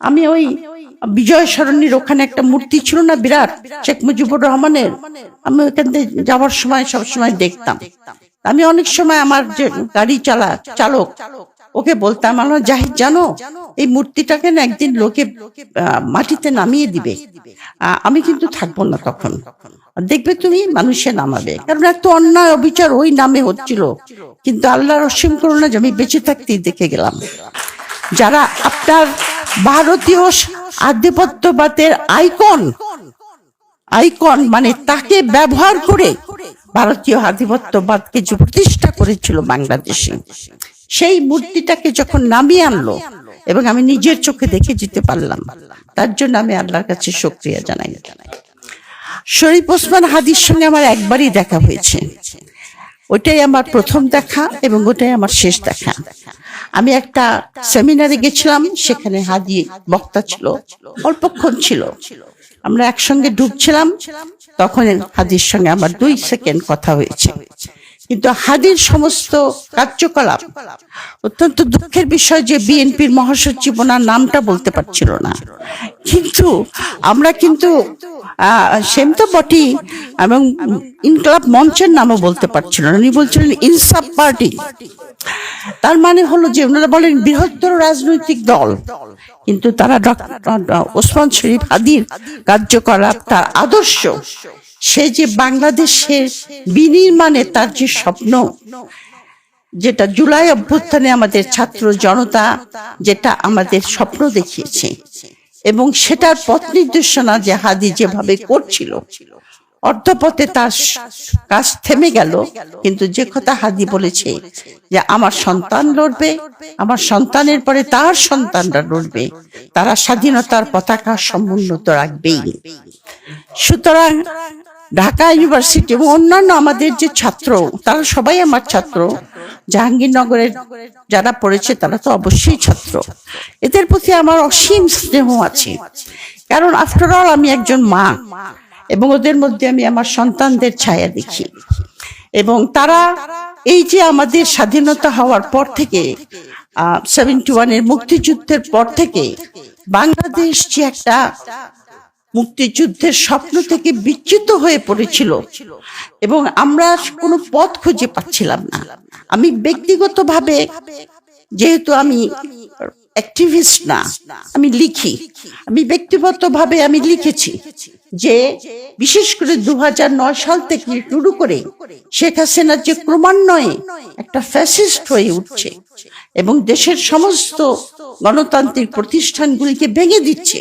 আমি ওই বিজয় সরণির ওখানে একটা মূর্তি ছিল না বিরাট, শেখ মুজিবুর রহমানের। আমি ওখান থেকে যাওয়ার সময় সবসময় দেখতাম। আমি অনেক সময় আমার যে গাড়ি চালক ওকে বলতাম, আমার জাহিদ জানো এই মূর্তিটাকে না একদিন লোকে মাটিতে নামিয়ে দিবে, আমি কিন্তু থাকবো না তখন, দেখবে তুমি মানুষে নামাবে। কারণ এত অন্যায় অবিচার ওই নামে হচ্ছিল, কিন্তু আল্লাহর অসীম করুণা যে আমি বেঁচে থাকতেই দেখে গেলাম। যারা আপনার ভারতীয় আধিপত্যবাদের আইকন মানে তাকে ব্যবহার করে ভারতীয় আধিপত্যবাদকে যে প্রতিষ্ঠা করেছিল বাংলাদেশে, সেই মূর্তিটাকে যখন নামিয়ে আনলো এবং আমি নিজের চোখে দেখে যেতে পারলাম, তার জন্য আমি আল্লাহর কাছে শুকরিয়া জানাই। শরীফ ওসমান হাদির সঙ্গে আমার একবারই দেখা হয়েছে, ওটাই আমার প্রথম দেখা এবং ওটাই আমার শেষ দেখা। আমি একটা সেমিনারে গেছিলাম, সেখানে হাদি বক্তা ছিল, অল্পক্ষণ ছিল, আমরা একসঙ্গে ঢুকছিলাম, তখন হাদির সঙ্গে আমার 2 সেকেন্ড কথা হয়েছে। কিন্তু হাদির সমস্ত কার্যকলাপ, অত্যন্ত দুঃখের বিষয় যে বিএনপির মহাসচিব ওনার নামটা বলতে পারছিল না, কিন্তু আমরা কিন্তু সেম তো বটি, এবং ইনকলাব মঞ্চের নামও বলতে পারছিল না, উনি বলছিলেন ইনসাফ পার্টি। তার মানে হলো যে ওনারা বলেন বৃহত্তর রাজনৈতিক দল, কিন্তু তারা ওসমান শরীফ হাদির কার্যকলাপ, তার আদর্শ, সে যে বাংলাদেশের বিনির্মাণে তার যে স্বপ্ন, যেটা জুলাই অভ্যুত্থানে আমাদের ছাত্র জনতা যেটা আমাদের স্বপ্ন দেখিয়েছে, এবং সেটার পথ নির্দেশনা যে হাদি যেভাবে করছিল, অর্ধপথে তার কাজ থেমে গেল, কিন্তু যে কথা হাদি বলেছে যে আমার সন্তান লড়বে, আমার সন্তানের পরে তার সন্তানরা লড়বে, তারা স্বাধীনতার পতাকা সমুন্নত রাখবেই। সুতরাং ঢাকা ইউনিভার্সিটি এবং অন্যান্য আমাদের যে ছাত্র, তারা সবাই আমার ছাত্র, জাহাঙ্গীরনগরের যারা পড়েছে তারা তো অবশ্যই ছাত্র, এদের প্রতি আমার অসীম স্নেহ আছে। কারণ আফটার অল আমি একজন মা, এবং ওদের মধ্যে আমি আমার সন্তানদের ছায়া দেখি। এবং তারা এই যে আমাদের স্বাধীনতা হওয়ার পর থেকে 71-এর মুক্তিযুদ্ধের পর থেকে বাংলাদেশ যে একটা মুক্তিযুদ্ধের স্বপ্ন থেকে বিচ্যুত হয়ে পড়েছিল, এবং আমরা কোনো পথ খুঁজে পাচ্ছিলাম না। আমি ব্যক্তিগতভাবে, যেহেতু আমি অ্যাক্টিভিস্ট না, আমি লিখি, আমি ব্যক্তিগতভাবে আমি লিখেছি যে বিশেষ করে 2009 সাল থেকে শুরু করে শেখ হাসিনা যে ক্রমান্বয়ে একটা ফ্যাসিস্ট হয়ে উঠছে এবং দেশের সমস্ত গণতান্ত্রিক প্রতিষ্ঠানগুলিকে ভেঙে দিচ্ছে,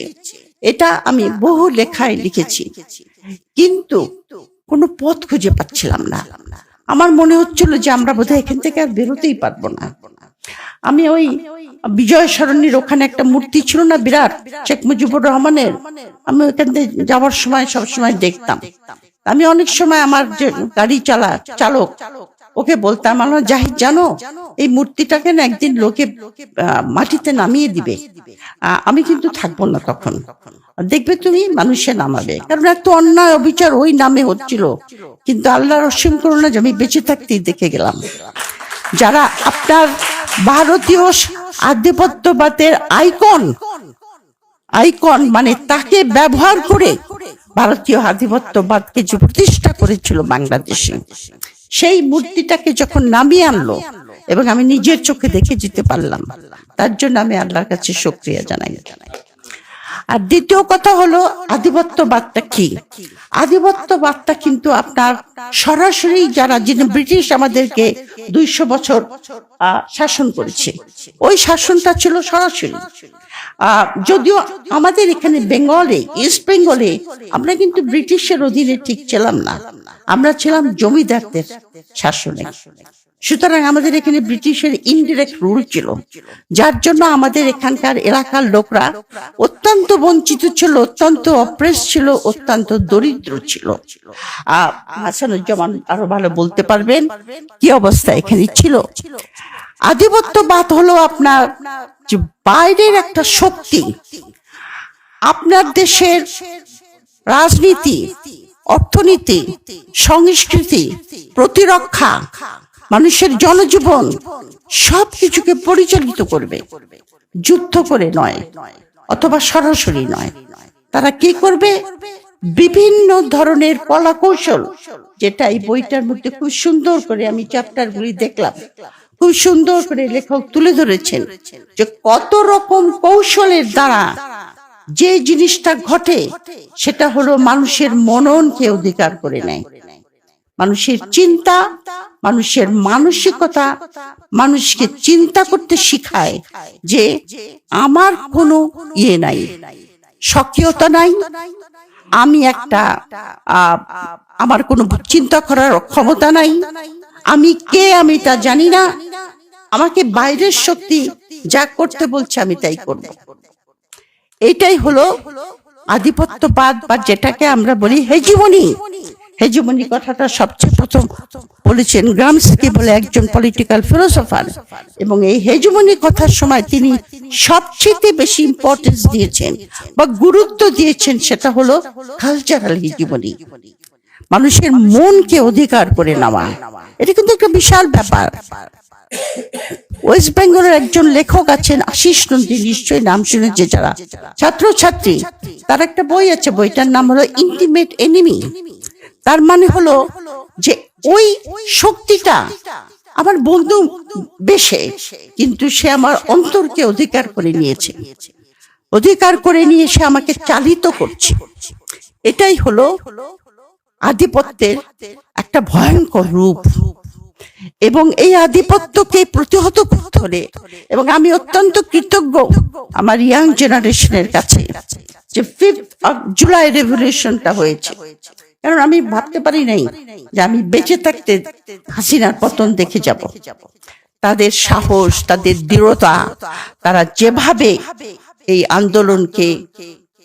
এটা আমি বহু লেখায় লিখেছি, কিন্তু কোনো পথ খুঁজে পাচ্ছিলাম না। আমার মনে হচ্ছিল যে আমরা বোধহয় এখান থেকে আর বেরোতেই পারবো না। আমি ওই বিজয় সরণির ওখানে একটা মূর্তি ছিল না বিরাট, শেখ মুজিবুর রহমানের, আমি ওখান থেকে যাওয়ার সময় সবসময় দেখতাম। আমি অনেক সময় আমার যে গাড়ি চালক ওকে বলতাম, আমার জাহিদ জানো এই মূর্তিটাকে না একদিন লোকে মাটিতে নামিয়ে দিবে, আমি কিন্তু থাকবো না তখন, দেখবে তুমি মানুষে নামাবে। কারণ এত অন্যায় অবিচার ওই নামে হচ্ছিল, কিন্তু আল্লাহর অসীম করুণা যে আমি বেঁচে থাকতেই দেখে গেলাম। যারা আপনার ভারতীয় আধিপত্যবাদের আইকন মানে তাকে ব্যবহার করে ভারতীয় আধিপত্যবাদকে যে প্রতিষ্ঠা করেছিল বাংলাদেশে, সেই মূর্তিটাকে যখন নামিয়ে আনলো এবং আমি নিজের চোখে দেখে যেতে পারলাম, তার জন্য আমি আল্লাহর কাছে শুকরিয়া জানাই। আর দ্বিতীয় কথা হলো আধিপত্যবাদটা কি? আধিপত্যবাদটা কিন্তু আপনার সরাসরি যারা ব্রিটিশ আমাদেরকে 200 বছর শাসন করেছে, ওই শাসনটা ছিল সরাসরি। যদিও আমাদের এখানে বেঙ্গলে, ইস্ট বেঙ্গলে আমরা কিন্তু ব্রিটিশের অধীনে ঠিক ছিলাম না, আমরা ছিলাম জমিদারদের শাসনে। সুতরাং আমাদের এখানে ব্রিটিশের ইনডিরেক্ট রুল ছিল, যার জন্য আমাদের এখানকার এলাকার লোকরা অত্যন্ত বঞ্চিত ছিল, অত্যন্ত অপ্রেস ছিল, অত্যন্ত দরিদ্র ছিল। হাসানুজ্জামান আরো ভালো বলতে পারবেন কি অবস্থা এখানে ছিল। আধিপত্যবাদ হলো আপনার যে বাইরের একটা শক্তি আপনার দেশের রাজনীতি, অর্থনীতি, সংস্কৃতি, প্রতিরক্ষা, মানুষের জনজীবন সবকিছুকে পরিচালিত করবে, যুদ্ধ করে নয়। অথবা সরাসরি নয়। তারা কি করবে? বিভিন্ন ধরনের কলা কৌশল, যেটা এই বইটার মধ্যে খুব সুন্দর করে আমি চ্যাপ্টারগুলি দেখলাম, খুব সুন্দর করে লেখক তুলে ধরেছেন যে কত রকম কৌশলের দ্বারা যে জিনিসটা ঘটে সেটা হলো মানুষের মননকে অধিকার করে নেয়, মানুষের চিন্তা, মানুষের মানসিকতা, মানুষকে চিন্তা করতে শিখায় যে আমার কোনো নাই, সক্রিয়তা নাই, আমি একটা আমার কোনো চিন্তা করার ক্ষমতা নাই, আমি কে আমি তা জানি না, আমাকে বাইরের শক্তি যা করতে বলছে আমি তাই করব। এটাই হলো আধিপত্যবাদ, বা যেটাকে আমরা বলি হেজিমনি। হেজিমনি কথাটা সবচেয়ে প্রথম বলেছেন গ্রামস্কি বলে একজন পলিটিক্যাল ফিলোসফার, এবং এই হেজিমনি কথার সময় তিনি সবচেয়ে বেশি ইম্পর্টেন্স দিয়েছেন বা গুরুত্ব দিয়েছেন সেটা হলো কালচারাল হেজিমনি, মানুষের মনকে অধিকার করে নেওয়া। এটা কিন্তু একটা বিশাল ব্যাপার। ওয়েস্ট বেঙ্গলের একজন লেখক আছেন আশিস নন্দী, নিশ্চয়ই নাম শুনেছে যারা ছাত্রছাত্রী, তার একটা বই আছে, বইটার নাম হলো ইন্টিমেট এনিমি। তার মানে হলো যে ওই শক্তিটা আমার বন্ধু বেশে, কিন্তু সে আমার অন্তরকে অধিকার করে নিয়েছে, অধিকার করে নিয়ে সে আমাকে চালিত করছে। এটাই হলো আধিপত্যের একটা ভয়ঙ্কর রূপ, এবং এই আধিপত্যকে প্রতিহত করতে হলে, এবং আমি অত্যন্ত কৃতজ্ঞ আমার ইয়াং জেনারেশনের কাছে যে 5th of July রেভলিউশনটা হয়েছে, কারণ আমি ভাবতে পারি নাই যে আমি বেঁচে থাকতে হাসিনার পতন দেখে যাব। তাদের সাহস, তাদের দৃঢ়তা, তারা যেভাবে এই আন্দোলনকে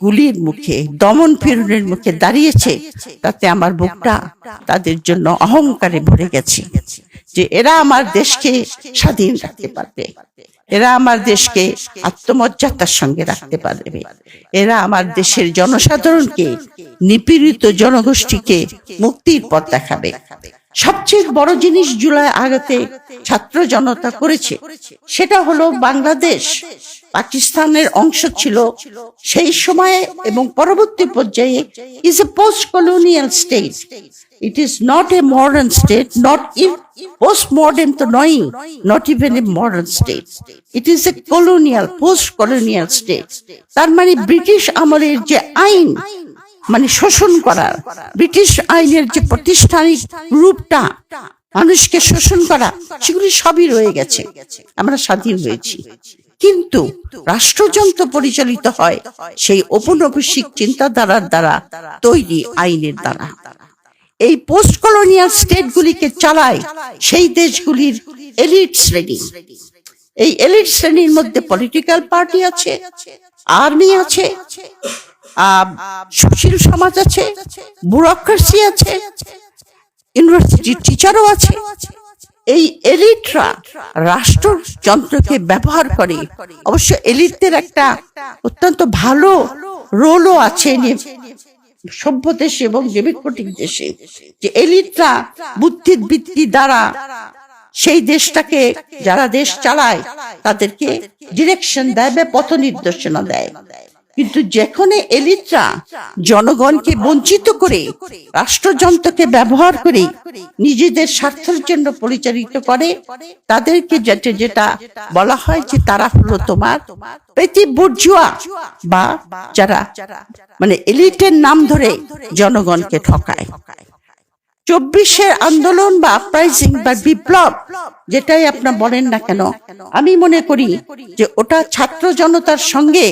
গুলির মুখে, দমন পীড়নের মুখে দাঁড়িয়েছে, তাতে আমার বুকটা তাদের জন্য অহংকারে ভরে গেছে যে এরা আমার দেশকে স্বাধীন রাখতে পারবে, এরা আমার দেশকে আত্মমর্যাদার সঙ্গে রাখতে পারবে, এরা আমার দেশের জনসাধারণকে, নিপীড়িত জনগোষ্ঠীকে মুক্তির পথ দেখাবে। সবচেয়ে বড় জিনিস জুলাই আগতে ছাত্র জনতা করেছে, সেটা হলো বাংলাদেশ পাকিস্তানের অংশ ছিল সেই সময়ে এবং পরবর্তী পর্যায়ে is a post-colonial state. It is not a modern state, not post-modern তো নয়, not even a modern state. It is a colonial, post-colonial state. তার মানে ব্রিটিশ আমলের যে আইন, মানে শোষণ করার, ব্রিটিশ আইনের যে প্রাতিষ্ঠানিক রূপটা মানুষকে শোষণ করা, সেগুলি সবই রয়ে গেছে, আমরা স্বাধীন হয়েছি। কিন্তু রাষ্ট্রযন্ত্র পরিচালিত হয় সেই ঔপনিবেশিক চিন্তাধারার দ্বারা তৈরি আইনের দ্বারা। এই পোস্ট কলোনিয়াল স্টেটগুলিকে চালায় সেই দেশগুলির এলিট শ্রেণী। এই এলিট শ্রেণীর মধ্যে পলিটিক্যাল পার্টি আছে, আর্মি আছে, সুশীল সমাজ আছে, ব্যুরোক্রেসি আছে, ইউনিভার্সিটির টিচারও আছে। এই এলিটরা রাষ্ট্রযন্ত্রকে ব্যবহার করে। অবশ্য এলিটদের একটা অত্যন্ত ভালো রোলও আছে সভ্য দেশে এবং ডেমোক্রেটিক দেশে, যে এলিটরা বুদ্ধির বৃত্তি দ্বারা সেই দেশটাকে, যারা দেশ চালায় তাদেরকে ডিরেকশন দেয় বা পথ নির্দেশনা দেয়। কিন্তু যেখানে এলিটরা জনগণকে বঞ্চিত করে রাষ্ট্রযন্ত্রকে ব্যবহার করে নিজেদের স্বার্থের জন্য পরিচালিত করে, তাদেরকে যেটা বলা হয় যে তারা হলো তোমার পেটি বুর্জুয়া, বা যারা মানে এলিটের নাম ধরে জনগণকে ঠকায়। 24-এর আন্দোলন বা আপরাইজিং বা বিপ্লব, যেটাই আপনার বলেন না কেন, আমি মনে করি যে ওটা ছাত্র জনতার সঙ্গে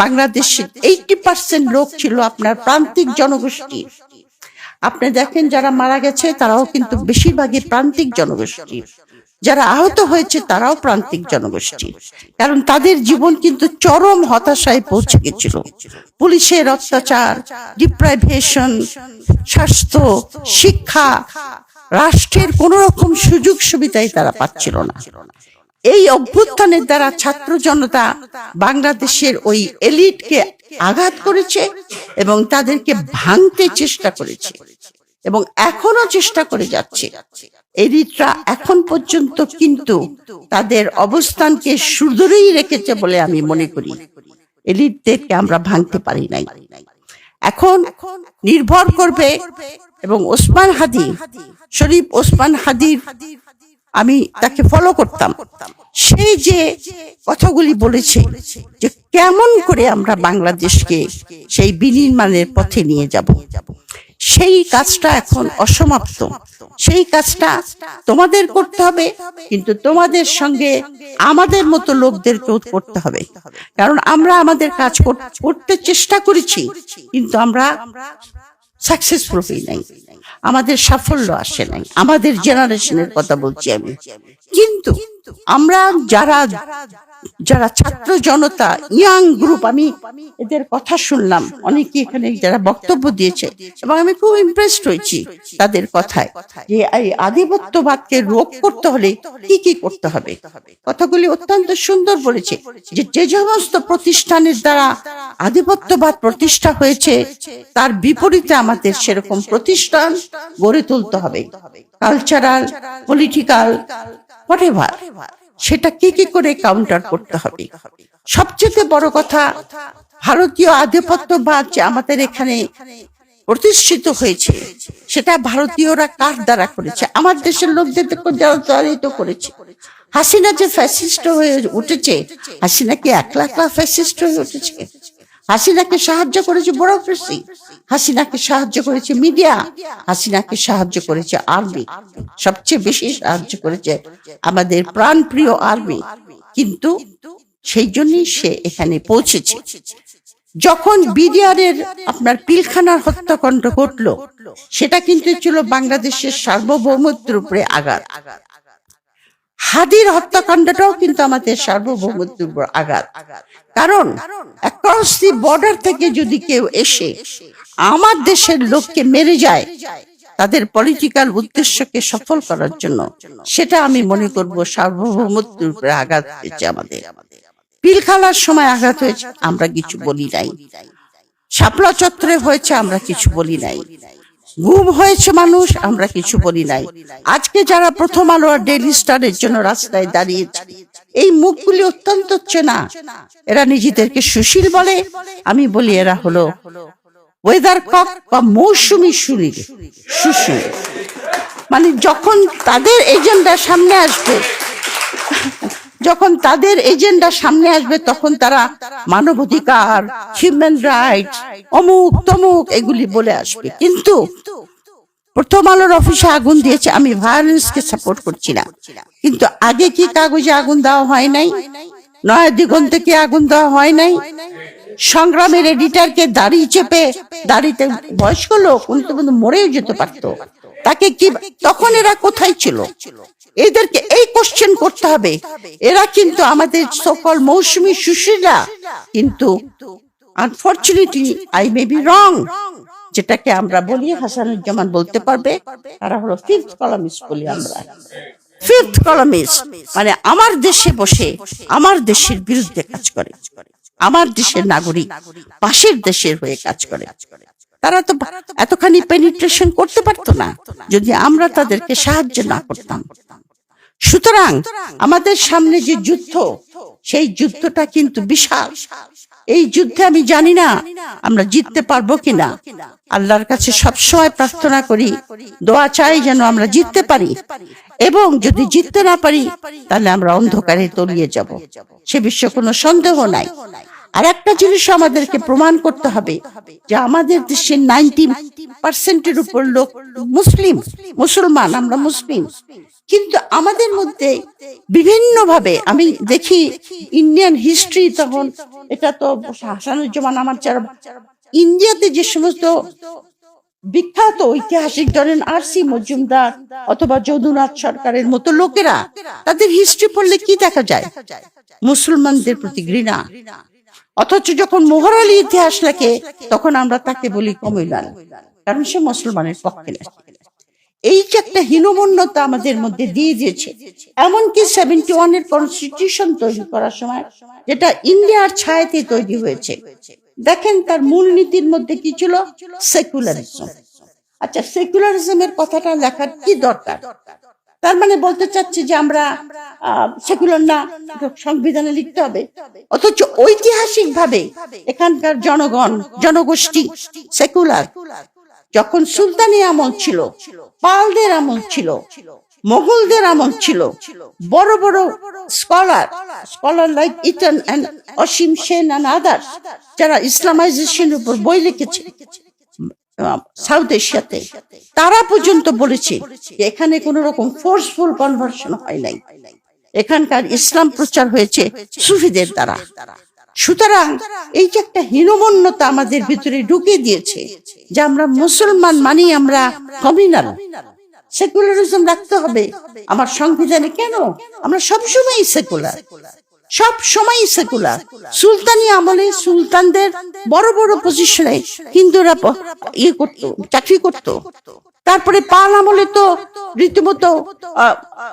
বাংলাদেশের 80% লোক ছিল আপনার প্রান্তিক জনগোষ্ঠী। আপনি দেখেন যারা মারা গেছে তারাও কিন্তু বেশিরভাগই প্রান্তিক জনগোষ্ঠী, যারা আহত হয়েছে তারাও প্রান্তিক জনগোষ্ঠী, কারণ তাদের জীবন কিন্তু চরম হতাশায় পৌঁছে গেছিল। পুলিশের অত্যাচার, ডিপ্রাইভেশন, স্বাস্থ্য, শিক্ষা, রাষ্ট্রের কোন রকম সুযোগ সুবিধাই তারা পাচ্ছিল না। এই অভ্যুত্থানের দ্বারা ছাত্র জনতা বাংলাদেশের ওই এলিটকে আঘাত করেছে এবং তাদেরকে ভাঙতে চেষ্টা করেছে, এবং এখনো চেষ্টা করে যাচ্ছে। এলিটরা এখন পর্যন্ত কিন্তু তাদের অবস্থানকে সুদূরেই রেখেছে বলে আমি মনে করি। এলিটদেরকে আমরা ভাঙতে পারি নাই। এখন নির্ভর করবে, এবং ওসমান হাদি, শরীফ ওসমান হাদির আমি তাকে ফলো করতাম, সেই যে কথাগুলি বলেছে যে কেমন করে আমরা বাংলাদেশকে সেই বিনির্মাণের পথে নিয়ে যাব, সেই কাজটা এখন অসমাপ্ত। সেই কাজটা তোমাদের করতে হবে, কিন্তু তোমাদের সঙ্গে আমাদের মতো লোকদেরকেও করতে হবে। কারণ আমরা আমাদের কাজ করতে চেষ্টা করেছি, কিন্তু আমরা সাকসেসফুল হই নাই, আমাদের সাফল্য আসে নাই। আমাদের জেনারেশনের কথা বলছি আমি। কিন্তু আমরা যারা যারা ছাত্র জনতা, ইয়াং গ্রুপ, আমি এদের কথা শুনলাম, অনেকে এখানে যারা বক্তব্য দিয়েছে, এবং আমি খুব ইমপ্রেসড হয়েছি তাদের কথায়, যে এই আধিপত্যবাদকে রোধ করতে হলে কি কি করতে হবে। কথাগুলি অত্যন্ত সুন্দর বলেছে, যে যে সমস্ত প্রতিষ্ঠানের দ্বারা আধিপত্যবাদ প্রতিষ্ঠা হয়েছে তার বিপরীতে আমাদের সেরকম প্রতিষ্ঠান গড়ে তুলতে হবে, কালচারাল, পলিটিক্যাল, হোয়াটএভার। সেটা কি কি করে কাউন্টার করতে হবে। সবচেয়ে বড় কথা, ভারতীয় আধিপত্যবাদ যে আমাদের এখানে প্রতিষ্ঠিত হয়েছে, সেটা ভারতীয়রা কার দ্বারা করেছে? আমার দেশের লোকদের দ্বারাই তো করেছে। হাসিনা যে ফ্যাসিস্ট হয়ে উঠেছে, হাসিনা কি একলা একলা ফ্যাসিস্ট হয়ে উঠেছে? হাসিনাকে সাহায্য করেছে ব্যুরোক্রেসি, হাসিনাকে সাহায্য করেছে মিডিয়া, হাসিনাকে সাহায্য করেছে আর্মি, সবচেয়ে বেশি সাহায্য করেছে আমাদের প্রাণপ্রিয় আর্মি। কিন্তু সেই জন্যই সে এখানে পৌঁছেছে। যখন বিডিআরের আপনার পিলখানার হত্যাকাণ্ড ঘটলো, সেটা কিন্তু ছিল বাংলাদেশের সার্বভৌমত্বের উপরে আঘাত। হাদির হত্যাকাণ্ডটাও কিন্তু আমাদের সার্বভৌমত্বের উপর আঘাত। কারণ অ্যাক্রস দি বর্ডার থেকে যদি কেউ এসে আমার দেশের লোককে মেরে যায় তাদের পলিটিক্যাল উদ্দেশ্যকে সফল করার জন্য, সেটা আমি মনে করব সার্বভৌমত্বের উপরে আঘাত হয়েছে। আমাদের পিলখানার সময় আঘাত হয়েছে, আমরা কিছু বলি নাই। শাপলা চত্বরে হয়েছে, আমরা কিছু বলি নাই। গুম হয়েছে মানুষ, আমরা কিছু বলি নাই। আজকে যারা প্রথম আলো আর ডেইলি স্টারের জন্য রাস্তায় দাঁড়িয়েছে, এই মুখগুলি অত্যন্ত চেনা। এরা নিজেদেরকে সুশীল বলে, আমি বলি এরা হলো ওয়েদার কক বা মৌসুমী সুশীল। মানে যখন তাদের এজেন্ডা সামনে আসবে, যখন তাদের এজেন্ডা সামনে আসবে, তখন তারা মানবাধিকার, হিউম্যান রাইটস, অমুক তমুক এগুলি বলে আসবে। কিন্তু প্রথম আলোর অফিসে আগুন দিয়েছে, আমি ভায়োলেন্সকে সাপোর্ট করছি না, কিন্তু আগে কি কাগজে আগুন দেওয়া হয় নাই? নয়া দিগন্তে কি আগুন দেওয়া হয় নাই? সংগ্রামের এডিটরকে দাড়ি চেপে, দাড়িতে বয়স্ক লোক, উনি তো কিন্তু মরেও যেতে পারতো, তাকে কি তখন এরা কোথায় ছিল? এদেরকে এই কোশ্চেন করতে হবে। এরা কিন্তু আমাদের সকল মৌসুমী সুশীলা, কিন্তু unfortunately I may be wrong, যেটাকে আমরা বলি, হাসানুজ্জামান বলতে পারবে, তারা হলো ফিফথ কলামিস্ট বলি আমরা। ফিফথ কলামিস্ট মানে আমার দেশে বসে আমার দেশের বিরুদ্ধে কাজ করে, আমার দেশের নাগরিক পাশের দেশের হয়ে কাজ করে। তারা তো এতখানি পেনিট্রেশন করতে পারতো না যদি আমরা তাদেরকে সাহায্য না করতাম। সুতরাং আমাদের সামনে যে যুদ্ধ, সেই যুদ্ধটা কিন্তু বিশাল। এই যুদ্ধে আমি জানি না আমরা জিততে পারবো কিনা। আল্লাহর কাছে সবসময় প্রার্থনা করি, দোয়া চাই যেন আমরা জিততে পারি, এবং যদি জিততে না পারি তাহলে আমরা অন্ধকারে তলিয়ে যাব, সে বিষয়ে কোনো সন্দেহ নাই। আর একটা জিনিস আমাদেরকে প্রমাণ করতে হবে যে আমাদের দেশের 90% উপর লোক মুসলমান, আমরা মুসলিম, কিন্তু আমাদের মধ্যে বিভিন্ন ভাবে আমি দেখি ইন্ডিয়ান হিস্ট্রি, তখন এটা তো হাসানুজ্জামান আমার যারা ইন্ডিয়াতে যে সমস্ত বিখ্যাত ঐতিহাসিক, ধরেন আর.সি. মজুমদার অথবা যদুনাথ সরকারের মতো লোকেরা, তাদের হিস্ট্রি পড়লে কি দেখা যায়? মুসলমানদের প্রতি ঘৃণা। অথচ যখন মোহর আলী ইতিহাস লেখে, তখন আমরা তাকে বলি কমলাল, কারণ সে মুসলমানের পক্ষে লেখে। এই যে একটা হীনমন্যতা আমাদের মধ্যে দিয়ে দিয়েছে। এমনকি 71 কনস্টিটিউশন তৈরি করার সময়, যেটা ইন্ডিয়ার ছায়াতে তৈরি হয়েছে, দেখেন তার মূলনীতির মধ্যে কি ছিল? সেকুলারিজম। আচ্ছা, সেকুলারিজমের কথাটা লেখার কি দরকার? তার মানে বলতে চাচ্ছি যে আমরা সেকুলার না, সংবিধানে লিখতে হবে। অথচ ঐতিহাসিক ভাবে এখানকার জনগোষ্ঠী সেকুলার। যখন সুলতানি আমল ছিল, পালদের আমল ছিল, মোগলদের আমল ছিল, বড় বড় scholar like Eaton and Asim Sen and others, যারা ইসলামাইজেশনের উপর বই লিখেছে সাউথ এশিয়াতে, তারা পর্যন্ত বলেছে যে এখানে কোন রকম ফোর্সফুল কনভার্সন হয় নাই, এখানকার ইসলাম প্রচার হয়েছে সুফিদের দ্বারা। সুতরাং এই যে একটা হীনমন্যতা আমাদের ভিতরে ঢুকে দিয়েছে যে আমরা মুসলমান মানি আমরা কমিউনাল, সেকুলারিজম রাখতে হবে আমার সংবিধানে। কেন? আমরা সবসময় সেকুলার, সব সময় সেকুলার। সুলতানি আমলে সুলতানদের বড় বড় পজিশনে হিন্দুরা করতো, চাকরি করতো। তারপরে পাল আমলে তো রীতিমতো,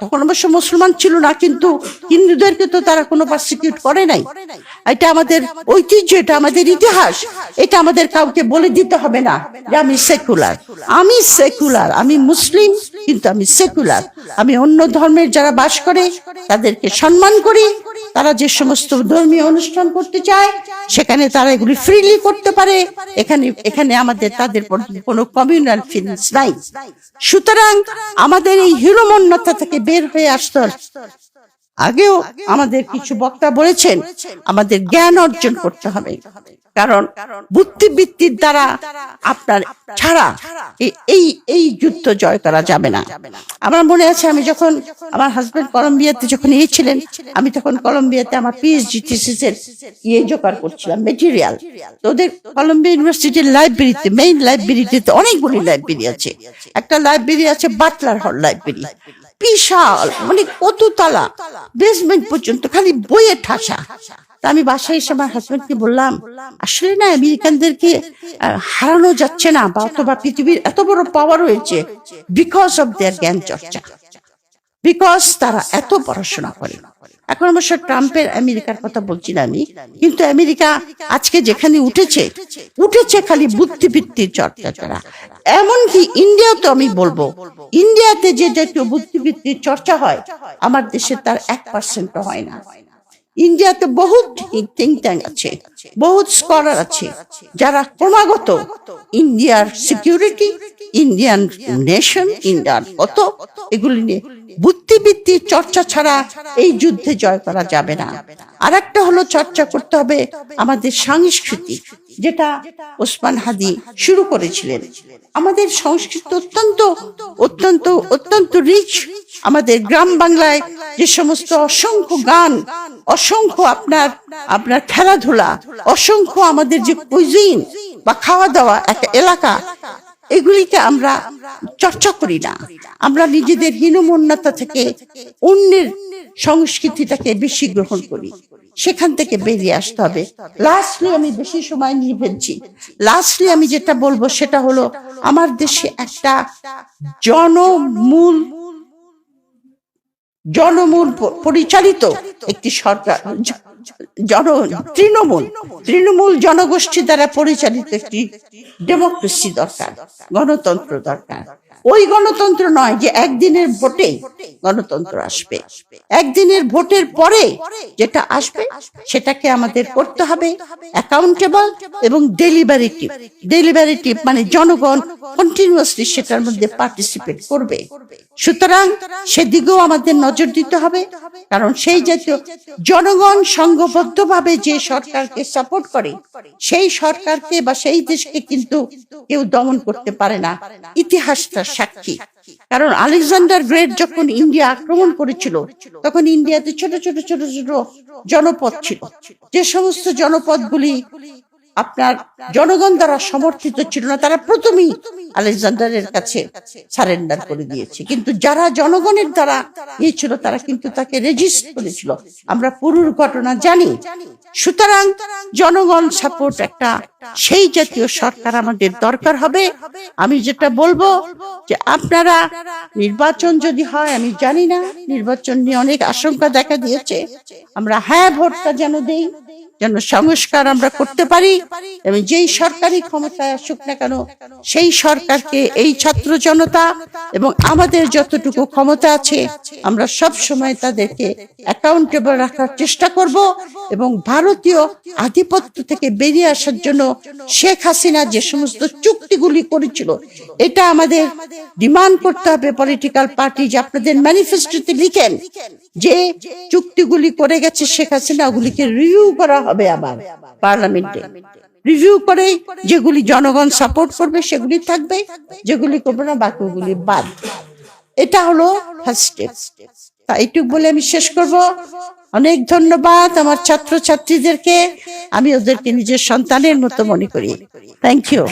তখন অবশ্য মুসলমান ছিল না, কিন্তু হিন্দুদেরকে তো তারা কোনো পারসিকিউট করে নাই। এটা আমাদের ঐতিহ্য, এটা আমাদের ইতিহাস, এটা আমাদের কাউকে বলে দিতে হবে না যে আমি সেকুলার। আমি সেকুলার, আমি মুসলিম, কিন্তু আমি সেকুলার। আমি অন্য ধর্মের যারা বাস করে তাদেরকে সম্মান করি। তারা যে সমস্ত ধর্মীয় অনুষ্ঠান করতে চায় সেখানে তারা এগুলি ফ্রিলি করতে পারে। এখানে আমাদের তাদের কোনো কমিউনাল ফিলিংস নাই। সুতরাং আমাদের এই হীনমন্যতা থেকে বের হয়ে আসতে, আগেও আমাদের কিছু বক্তা বলেছেন, আমাদের জ্ঞান অর্জন করতে হবে। কারণ বুদ্ধিবৃত্তির দ্বারা আপনার ছাড়া এই যুদ্ধ জয় করা যাবে না। আমার মনে আছে, আমি যখন আমার হাজবেন্ড কলম্বিয়াতে যখন ছিলেন, আমি তখন কলম্বিয়াতে আমার পিএইচডি থিসিসের জোগাড় করছিলাম, মেটেরিয়াল। তো ওদের কলম্বিয়া ইউনিভার্সিটির লাইব্রেরিতে, মেইন লাইব্রেরিতে অনেকগুলি লাইব্রেরি আছে। একটা লাইব্রেরি আছে বাটলার হল লাইব্রেরি, বিশাল, মানে কত তলা, বেসমেন্ট পর্যন্ত খালি বইয়ের ঠাসা। আমি বাসায় এসে আমার হাজবেন্ডকে বললাম, আসলে না আমেরিকানদেরকে হারানো যাচ্ছে না, বা অথবা পৃথিবীর এত বড় পাওয়ার হয়েছে বিকজ অফ দেয়ার জ্ঞান চর্চা, বিকজ তারা এত পড়াশোনা করে। এখন অবশ্য ট্রাম্পের আমেরিকার কথা বলছি না আমি, কিন্তু আমেরিকা আজকে যেখানে উঠেছে খালি বুদ্ধিবৃত্তির চর্চা করা। এমনকি ইন্ডিয়াও তো আমি বলবো, ইন্ডিয়াতে যে জাতীয় বুদ্ধিবৃত্তির চর্চা হয় আমার দেশে তার 1% হয় না। ইন্ডিয়াতে বহুত থিঙ্ক ট্যাঙ্ক আছে, বহুত স্কলার আছে, যারা ক্রমাগত ইন্ডিয়ার সিকিউরিটি, ইন্ডিয়ান নেশন, ইন্ডিয়ার কত এগুলি নিয়ে বুদ্ধিবৃত্তির চর্চা ছাড়া এই যুদ্ধে জয় করা যাবে না। আর একটা হলো চর্চা করতে হবে আমাদের সংস্কৃতি, যেটা ওসমান হাদি শুরু করেছিলেন। আমাদের সংস্কৃতি অত্যন্ত অত্যন্ত অত্যন্ত রিচ। আমাদের গ্রাম বাংলায় যে সমস্ত অসংখ্য গান, অসংখ্য আপনার খেলাধুলা, অসংখ্য আমাদের যে কুইজিন বা খাওয়া দাওয়া, একটা এলাকা, এগুলিকে আমরা চর্চা করি না। আমরা নিজেদের হীনমন্যতা থেকে অন্যের সংস্কৃতিটাকে বেশি গ্রহণ করি, সেখান থেকে বেরিয়ে আসতে হবে। লাস্টলি, আমি বেশি সময় নিয়ে ফেলছি, লাস্টলি আমি যেটা বলবো সেটা হলো, আমার দেশে একটা জনমূল পরিচালিত একটি সরকার, তৃণমূল জনগোষ্ঠী দ্বারা পরিচালিত একটি ডেমোক্রেসি দরকার, গণতন্ত্র দরকার। ওই গণতন্ত্র নয় যে একদিনের ভোটে গণতন্ত্র আসবে। একদিনের ভোটের পরে যেটা আসবে সেটাকে আমাদের করতে হবে অ্যাকাউন্টেবল এবং ডেলিবারেটিভ, মানে জনগণ কন্টিনিউয়াসলি সেটার মধ্যে পার্টিসিপেট করবে। সুতরাং সেদিকেও আমাদের নজর দিতে হবে, কারণ সেই জাতীয় জনগণ সংঘবদ্ধভাবে যে সরকারকে সাপোর্ট করে, সেই সরকারকে বা সেই দেশকে কিন্তু কেউ দমন করতে পারে না। ইতিহাসটা সাক্ষী। কারণ আলেকজান্ডার গ্রেট যখন ইন্ডিয়া আক্রমণ করেছিল, তখন ইন্ডিয়াতে ছোট ছোট ছোট ছোট জনপদ ছিল, যে সমস্ত জনপদগুলি আপনার জনগণ দ্বারা সমর্থিত ছিল না, তারা প্রথমেই আলেকজান্ডারের কাছে সারেন্ডার করে দিয়েছে। কিন্তু যারা জনগণের দ্বারা ছিল তারা কিন্তু তাকে রেজিস্ট করেছিল। আমরা পুরুর ঘটনা জানি। সুতরাং জনগণ সাপোর্ট একটা সেই জাতীয় সরকার আমাদের দরকার হবে। আমি যেটা বলবো যে আপনারা নির্বাচন যদি হয়, আমি জানি না, নির্বাচন নিয়ে অনেক আশঙ্কা দেখা দিয়েছে, আমরা হ্যাঁ ভোটটা যেন দেই। যেন সংস্কার আমরা করতে পারি, এবং যেই সরকারি ক্ষমতায় আসুক না কেন সেই সরকারকে এই ছাত্র জনতা এবং আমাদের যতটুকু ক্ষমতা আছে আমরা সব সময় তাদেরকে অ্যাকাউন্টেবল রাখার চেষ্টা করব, এবং ভারতীয় আধিপত্য থেকে বেরিয়ে আসার জন্য শেখ হাসিনা যে সমস্ত চুক্তিগুলি করেছিল এটা আমাদের ডিমান্ড করতে হবে পলিটিক্যাল পার্টি, যে আপনাদের ম্যানিফেস্টোতে লিখেন যে চুক্তিগুলি করে গেছে শেখ হাসিনা ওগুলিকে রিভিউ করা হবে আবার পার্লামেন্টে। রিভিউ করে যেগুলি জনগণ সাপোর্ট করবে সেগুলি থাকবে, যেগুলি করবে না বাকিগুলি বাদ। এটা হলো ফার্স্ট স্টেপ। তাই এইটুকু বলে আমি শেষ করব। অনেক ধন্যবাদ আমার ছাত্র ছাত্রীদেরকে, আমি ওদেরকে নিজের সন্তানের মতো মনে করি। Thank you.